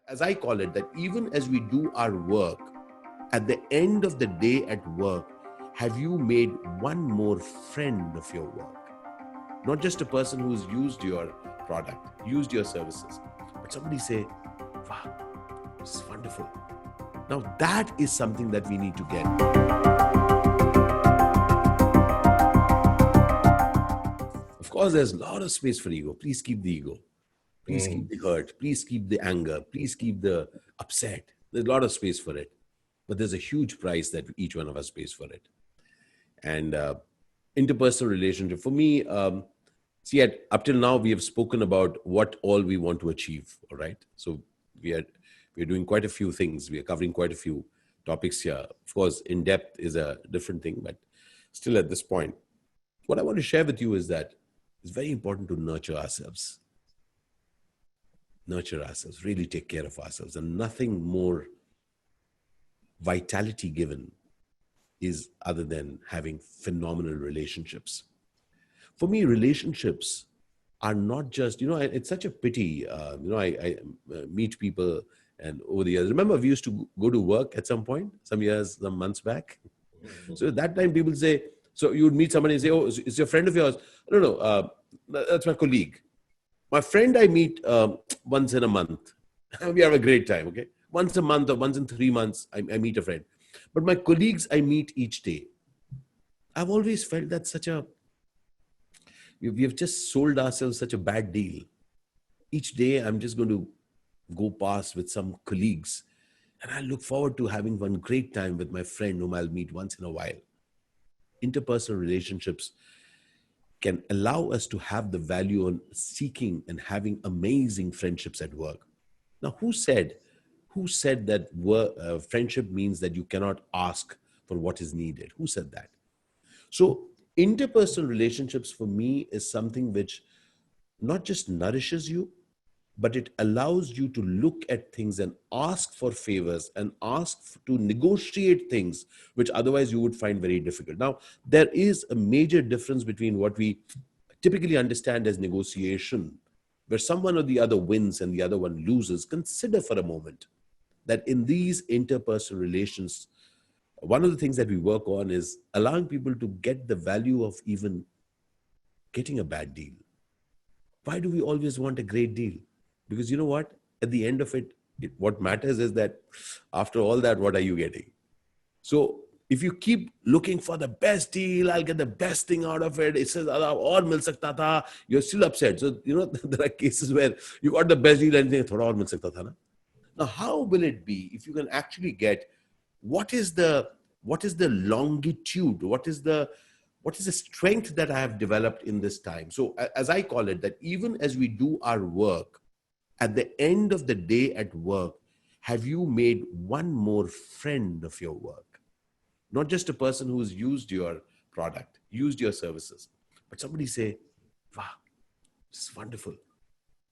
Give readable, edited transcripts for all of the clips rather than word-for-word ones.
as I call it, that even as we do our work, at the end of the day at work, have you made one more friend of your work? Not just a person who's used your product, used your services, but somebody say, wow, this is wonderful. Now that is something that we need to get. Of course, there's a lot of space for ego. Please keep the ego. Please keep the hurt. Please keep the anger. Please keep the upset. There's a lot of space for it. But there's a huge price that each one of us pays for it. And interpersonal relationship, for me, see, up till now, we have spoken about what all we want to achieve, all right? So we're doing quite a few things. We are covering quite a few topics here. Of course, in depth is a different thing, but still at this point, what I want to share with you is that it's very important to nurture ourselves. Nurture ourselves, really take care of ourselves. And nothing more vitality given is other than having phenomenal relationships. For me, relationships are not just, it's such a pity. I meet people and over the years, remember we used to go to work at some point, some months back. So at that time people say, so you would meet somebody and say, oh, is your friend of yours? No, that's my colleague. My friend I meet once in a month. We have a great time, okay? Once a month or once in 3 months, I meet a friend. But my colleagues I meet each day. I've always felt that we have just sold ourselves such a bad deal. Each day I'm just going to go past with some colleagues and I look forward to having one great time with my friend whom I'll meet once in a while. Interpersonal relationships can allow us to have the value on seeking and having amazing friendships at work. Now, who said that friendship means that you cannot ask for what is needed? Who said that? So interpersonal relationships for me is something which not just nourishes you, but it allows you to look at things and ask for favors and to negotiate things which otherwise you would find very difficult. Now, there is a major difference between what we typically understand as negotiation, where someone or the other wins and the other one loses. Consider for a moment that in these interpersonal relations, one of the things that we work on is allowing people to get the value of even getting a bad deal. Why do we always want a great deal? Because you know what? At the end of it, what matters is that after all that, what are you getting? So if you keep looking for the best deal, I'll get the best thing out of it. It says, "Aur mil sakta tha," you're still upset. So, there are cases where you got the best deal and you think, "Thoda aur mil sakta tha na." Now, how will it be if you can actually get what is the longitude? What is the strength that I have developed in this time? So as I call it, that even as we do our work, at the end of the day at work, have you made one more friend of your work? Not just a person who's used your product, used your services, but somebody say, wow, this is wonderful.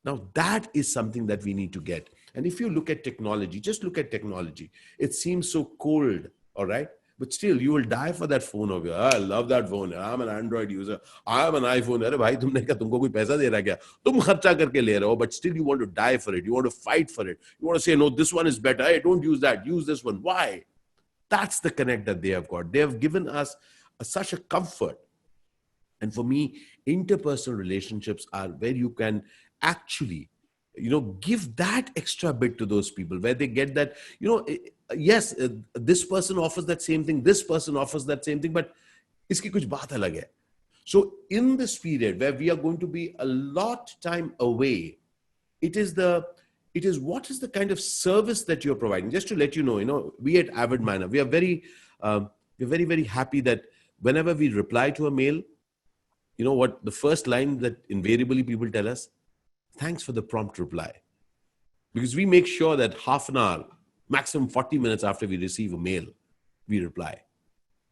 Now that is something that we need to get. And if you look at technology, just look at technology. It seems so cold, all right? But still, you will die for that phone of yours. I love that phone. I'm an Android user. I have an iPhone. अरे भाई तुमने क्या तुमको कोई पैसा दे रहा क्या? तुम खर्चा करके ले रहे हो, but still you want to die for it. You want to fight for it. You want to say, no, this one is better. Hey, don't use that. Use this one. Why? That's the connect that they have got. They have given us such a comfort. And for me, interpersonal relationships are where you can actually, give that extra bit to those people, where they get that, yes, this person offers that same thing, this person offers that same thing, but iski kuch baat alag hai. So in this period where we are going to be a lot time away, it is what is the kind of service that you're providing. Just to let you know, we at Avid Miner, we are very, very happy that whenever we reply to a mail, you know what, the first line that invariably people tell us, thanks for the prompt reply. Because we make sure that half an hour, maximum 40 minutes after we receive a mail, we reply.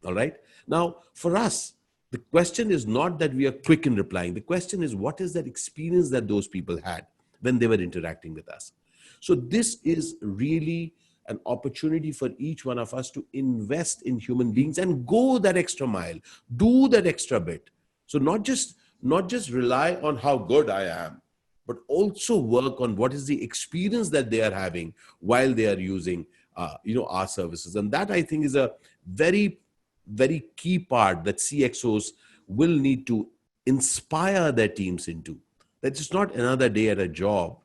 All right. Now, for us, the question is not that we are quick in replying. The question is, what is that experience that those people had when they were interacting with us? So this is really an opportunity for each one of us to invest in human beings and go that extra mile, do that extra bit. So not just rely on how good I am, but also work on what is the experience that they are having while they are using, our services. And that, I think, is a very, very key part that CXOs will need to inspire their teams into. That it's not another day at a job.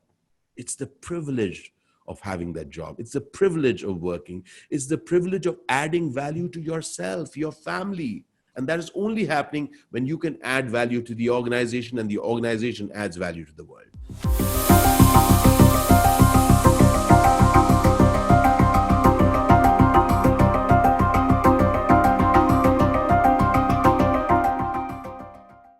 It's the privilege of having that job. It's the privilege of working. It's the privilege of adding value to yourself, your family. And that is only happening when you can add value to the organization and the organization adds value to the world.